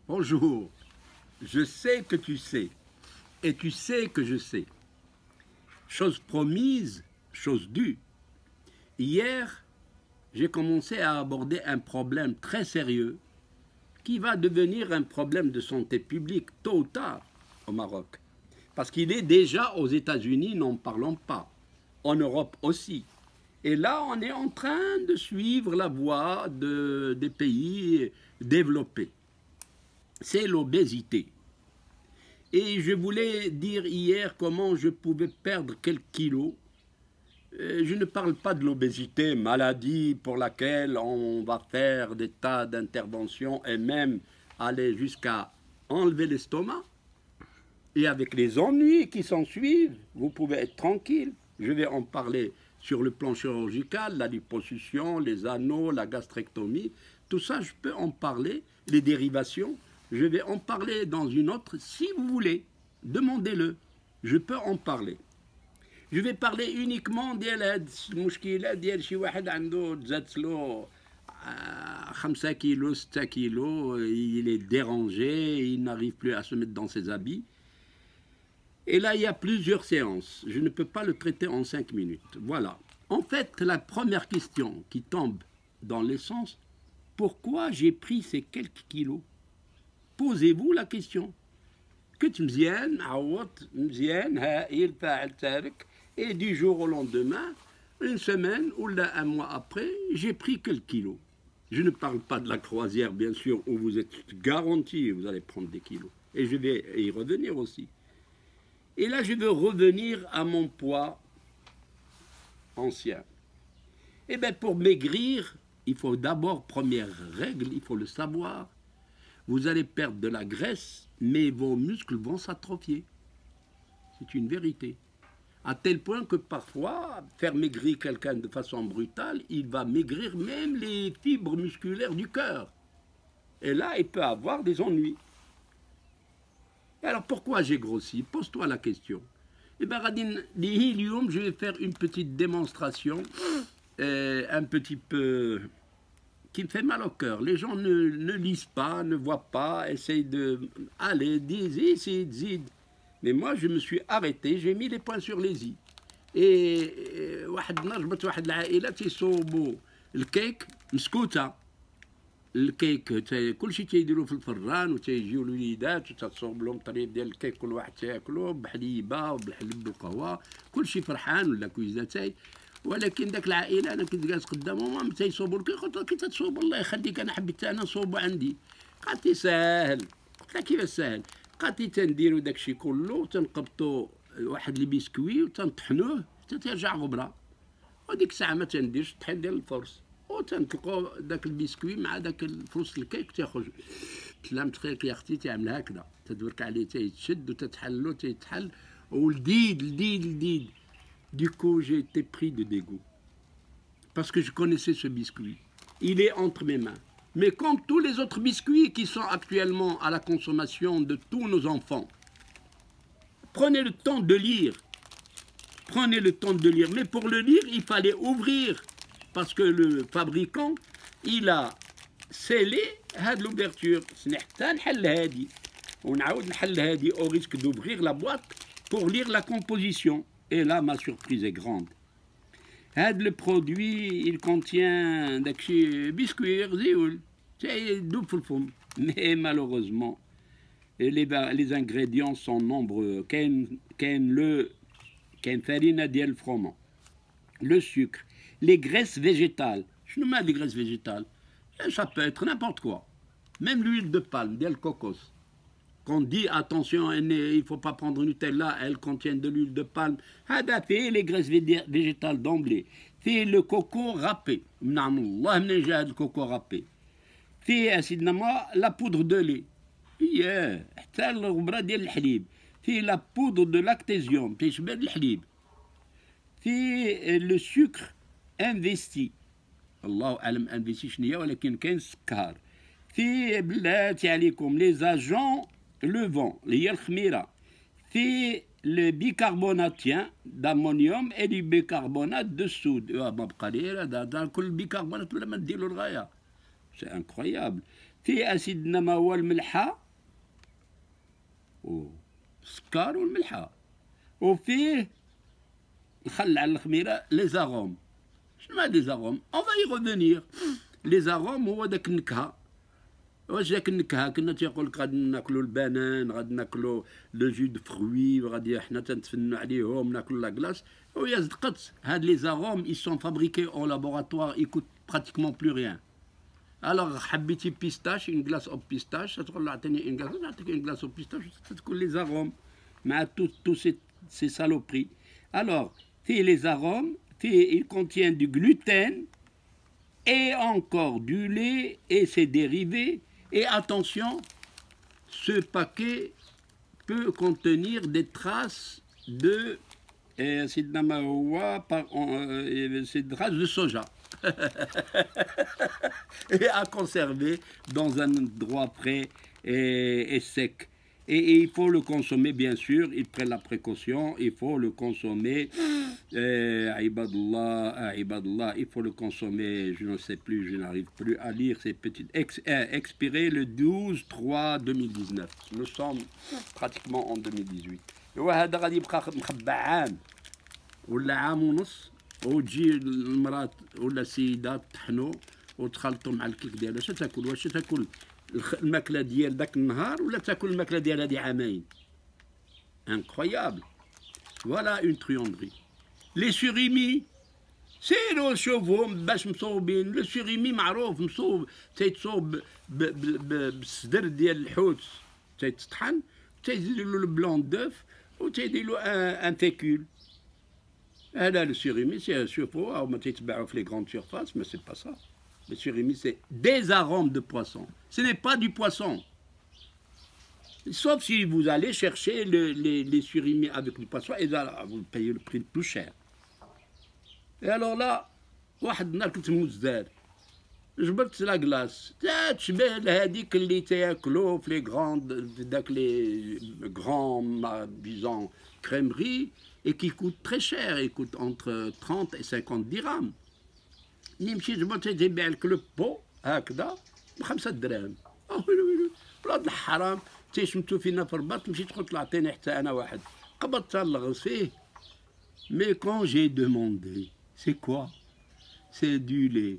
Bonjour, je sais que tu sais, et tu sais que je sais. Chose promise, chose due. Hier, j'ai commencé à aborder un problème très sérieux qui va devenir un problème de santé publique tôt ou tard au Maroc. Parce qu'il est déjà aux États-Unis, n'en parlons pas. En Europe aussi. Et là, on est en train de suivre la voie des pays développés. C'est l'obésité. Et je voulais dire hier comment je pouvais perdre quelques kilos. Je ne parle pas de l'obésité, maladie pour laquelle on va faire des tas d'interventions et même aller jusqu'à enlever l'estomac. Et avec les ennuis qui s'en suivent, vous pouvez être tranquille. Je vais en parler sur le plan chirurgical, la liposuction, les anneaux, la gastrectomie. Tout ça, je peux en parler, les dérivations. Je vais en parler dans une autre, si vous voulez, demandez-le, je peux en parler. Je vais parler uniquement ديال هاد المشكلة ديال شي واحد عنده تزادت له 5 كيلو 6 كيلو, il est dérangé, il n'arrive plus à se mettre dans ses habits. Et là, il y a plusieurs séances. Je ne peux pas le traiter en 5 minutes. Voilà. En fait, la première question qui tombe dans l'essence, pourquoi j'ai pris ces quelques kilos? Posez-vous la question. كنت مزيان عوضت مزيان هائل فاعل تارك et du jour au lendemain, une semaine ou là un mois après, j'ai pris quelques kilos. Je ne parle pas de la croisière, bien sûr, où vous êtes garanti, vous allez prendre des kilos. Et je vais y revenir aussi. Et là, je veux revenir à mon poids ancien. Eh bien, pour maigrir, il faut d'abord, première règle, il faut le savoir, vous allez perdre de la graisse, mais vos muscles vont s'atrophier. C'est une vérité. À tel point que parfois, faire maigrir quelqu'un de façon brutale, il va maigrir même les fibres musculaires du cœur. Et là, il peut avoir des ennuis. Et alors, pourquoi j'ai grossi? Pose-toi la question. Eh bien, je vais faire une petite démonstration, un petit peu, qui me fait mal au cœur. Les gens ne lisent pas, ne voient pas, essayent de... Allez, zid, zid. Mais moi, je me suis arrêté, j'ai mis les points sur les i. Et واحد نجبت واحد العائلة تيصوبوا الكيك مسكوتة. الكيك كل شيء تيديروه في الفران وتيجيو الوليدات وتصوب لهم طريف ديال الكيك كل واحد تاكلوه بحليبة وبالحليب بالقهوة كل شيء فرحان ولا كويزاتاي. ولكن داك العائلة أنا كنت جالس قدامهم تيصوبوا الكيك قلت له كي تتصوب الله يخليك أنا حبيت أنا نصوبو عندي. قالت لي ساهل. قلت لها كيفاش ساهل؟ قالت لي تنديرو داكشي كله تنقبطو واحد لي بيسكوي وتنطحنوه حتى تيرجع غبرة. وديك الساعة ما تنديرش الطحين ديال الفرص. وتنطلقوا داك البيسكوي مع داك الفرص الكيك تيخرج. تلامت خيرك يا اختي تعمل هكذا تدورك عليه تيتشد وتتحلو تيتحل ولديد لديد. Du coup, j'ai été pris de dégoût. Parce que je connaissais ce biscuit. Il est entre mes mains. Mais comme tous les autres biscuits qui sont actuellement à la consommation de tous nos enfants, prenez le temps de lire. Prenez le temps de lire. Mais pour le lire, il fallait ouvrir. Parce que le fabricant, il a scellé l'ouverture. Au risque d'ouvrir la boîte pour lire la composition. Et là, ma surprise est grande. Le produit, il contient des biscuits, mais malheureusement, les ingrédients sont nombreux. Farine diel froment, le sucre, les graisses végétales. Je ne mets des graisses végétales. Ça peut être n'importe quoi. Même l'huile de palme, diel cocos. Qu'on dit attention, il ne faut pas prendre Nutella, elle contient de l'huile de palme. Fait les graisses végétales d'emblée. Fait le coco râpé. Le coco râpé. Fait la poudre de lait. Fait la poudre de lactésium. Fait le sucre investi. الله أعلم investi شنيا ولكن كاين سكر. في بلاتي عليكم les agents le vent, les khmira, fait le bicarbonate d'ammonium et du bicarbonate de soude. C'est incroyable. فيه أسيدنا ما هو الملحة والسكر والملحة، وفيه الخل على الخميرة لي زاغوم. شنو هاد لي زاغوم؟ اون فا y revenir. لي زاغوم هو داك النكهة. واش داك النكهة كنا تيقول لك غادي ناكلو البنان، غادي ناكلو لو جو دو فروي، غادي حنا تنتفنوا عليهم، ناكلو لا كلاص. وهي صدقت هاد لي زاغوم ils sont fabriqués au laboratoire, ils coûtent pratiquement plus rien. الوغ حبيتي بيستاش، اون كلاس او بيستاش، تقول له عطيني اون كلاس، نعطيك اون كلاس او بيستاش، تكون لي زاغوم مع تو سي سالوبري. الوغ فيه لي زاغوم، فيه il contient du gluten et encore du lait et ses dérivés. Et attention, ce paquet peut contenir des traces de de soja. Et à conserver dans un endroit prêt et sec. Et il faut le consommer, bien sûr, il prend la précaution, il faut le consommer. Ibadullah, il faut le consommer, je ne sais plus, je n'arrive plus à lire ces petites. Expiré le 12/3/2019. Nous sommes pratiquement en 2018. وهذا غادي يبقى مخبى عام ولا عام ونص، وتجي المرات ولا السيدات طحنو وتخلطوا مع الكيك ديالها. اش تاكل؟ واش تاكل الماكله ديال داك النهار ولا تاكل الماكله ديال هادي عامين؟ انكرويابل. فوالا اون تريوندري. لي سوريمي سيروا شوفوا باش مصوبين. لو سوريمي معروف مصوب، تيتصوب بالصدر ديال الحوت، تيتطحن، تيزيدوا له البلون دوف، وتيديروا ان فيكول. هذا لو سوريمي سي شوفوا هما تيتباعوا في لي غروند سيرفاس، مي سي با سا. Le surimi, c'est des arômes de poisson. Ce n'est pas du poisson. Sauf si vous allez chercher les surimis avec du poisson, et là, vous payez le prix le plus cher. Et alors là, واحد النهار كنت مزدار، جبرت لا كلاص تشبه لهذيك اللي تاكلوا في لي غروند، في داك لي غران disons crèmerie et qui coûte très cher, il coûte entre 30 et 50 dirhams. ملي مشيت جبت تيبيع لك لو بو هكذا ب5 دراهم. ويلي ولاد الحرام، تيشمتو فينا في الرباط. مشيت قلت له عطيني حتى انا واحد، قبضت نلغص فيه. مي كون جي دوموندي سي كوا؟ سي دو لي